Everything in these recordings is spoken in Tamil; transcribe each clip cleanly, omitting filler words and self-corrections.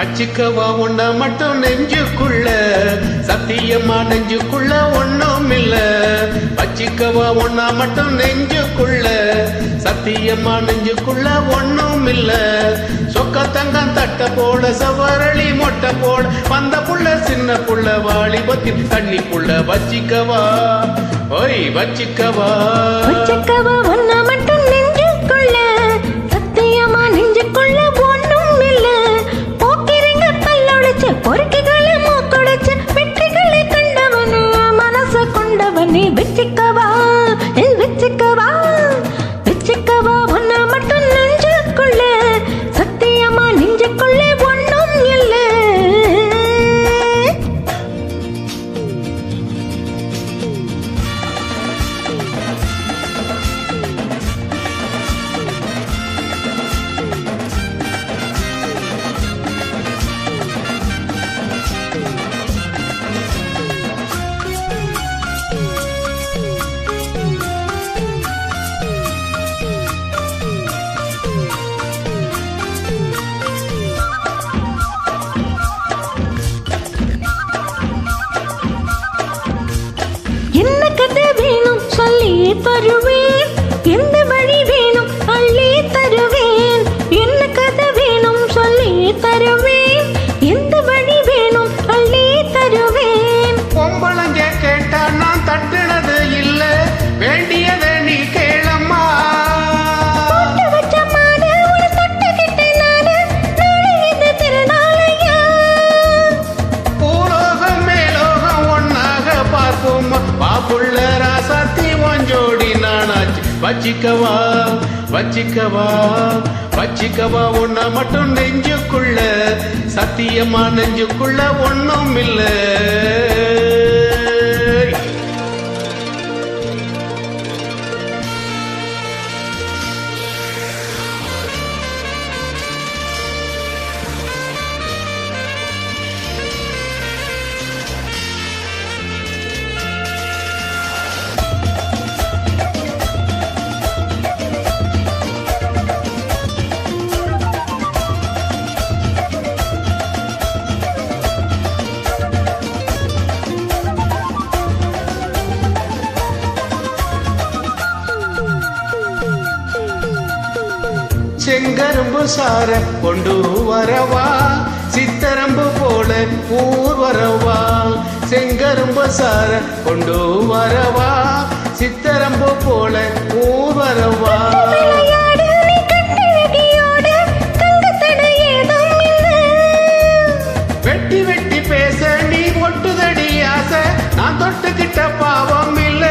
வச்சுக்கவா உன்ன மட்டும் நெஞ்சுக்குள்ள, சத்தியமா நெஞ்சுக்குள்ள ஒண்ணும் இல்ல. வச்சுக்கவா உன்ன மட்டும் நெஞ்சுக்குள்ள, சத்தியமா நெஞ்சுக்குள்ள ஒண்ணும் இல்ல. சொக்க தங்கம் தட்ட போட சவரளி மொட்டை போட வந்த புள்ள சின்ன புள்ள வாலிபத்தில் தண்ணி புள்ள. வச்சிக்கவா ஓய் வச்சிக்கவா உன்ன மட்டும் நெஞ்சுக்குள்ள, சத்தியமா நெஞ்சுக்குள்ள ஒண்ணும் இல்ல. போக்கிரிங்க பல்லொழிச்சு பொறுக்கிகளை மூக்கொழிச்சு வெற்றிகளை கண்டவனே மனச கொண்டவனே. வச்சிக்கவா வச்சிக்கவா வச்சிக்கவா உன்ன மட்டும் நெஞ்சுக்குள்ள, சத்தியமா நெஞ்சுக்குள்ள ஒண்ணும் இல்ல. என்ன கதை வேணும் சொல்லி தருவேன், எந்த வழி வேணும் அள்ளி தருவேன். என்ன கதை வேணும் சொல்லி தருவேன், எந்த வழி வேணும் அள்ளி தருவேன். பொம்பளங்க கேட்டா நான் தட்டுனது இல்ல, வேண்டியதை நீ கேளம்மா. போட்டு வச்ச மாடு ஒரு தட்டுக்கிட்டே நானு, நாளை இது திருநாளையா. பூலோகம் மேலோகம் ஒன்னாக பார்ப்போம், பாப்புள்ள ராசாத்தி ஒஞ்சோடி நானாச்சு. வச்சிக்கவா வச்சிக்கவா வச்சிக்கவா உன்ன மட்டும் நெஞ்சுக்குள்ள, சத்தியமா நெஞ்சுக்குள்ள ஒண்ணும் இல்ல. செங்கரும்பு சார கொண்டு வரவா, சித்தரம்பு போல ஊர் வரவா. செங்கரும்பு சார கொண்டு வரவா, சித்தரம்பு போல ஊர் வரவா. விளையாடு நீ கட்டழகியோடு, தங்கத்தடை ஏதும் இல்லை. வெட்டி வெட்டி பேச நீ ஒட்டுதடி ஆசை, நான் தொட்டுக்கிட்ட பாவம் இல்ல.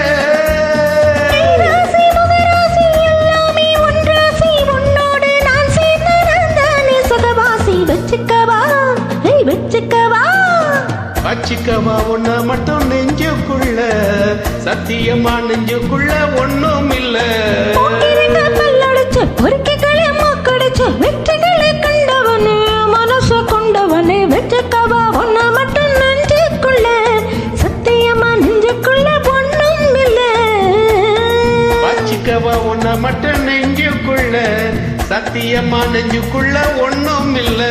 ராசி முகராசி எல்லாமே ஒன்றாசி, உன்னோடு நான் சேர்ந்ததானே சுகவாசி. வச்சிக்கவா வச்சிக்கவா வச்சிக்கவா உன்ன மட்டும் நெஞ்சுக்குள்ள, சத்தியமா நெஞ்சுக்குள்ள ஒண்ணும் இல்ல. போக்கிரிங்க பல்லொழிச்சு பொறுக்கிகளை மூக்கொழிச்சு வெற்றிகளை கண்டவனே மனச கொண்டவனே. வச்சிக்கவா உன்ன மட்டும் நெஞ்சுக்குள்ள, சத்தியமா நெஞ்சுக்குள்ள ஒண்ணும் இல்ல. வச்சிக்கவா உன்ன மட்டும் நெஞ்சுக்குள்ள, சத்தியமா நெஞ்சுக்குள்ள ஒண்ணும் இல்ல.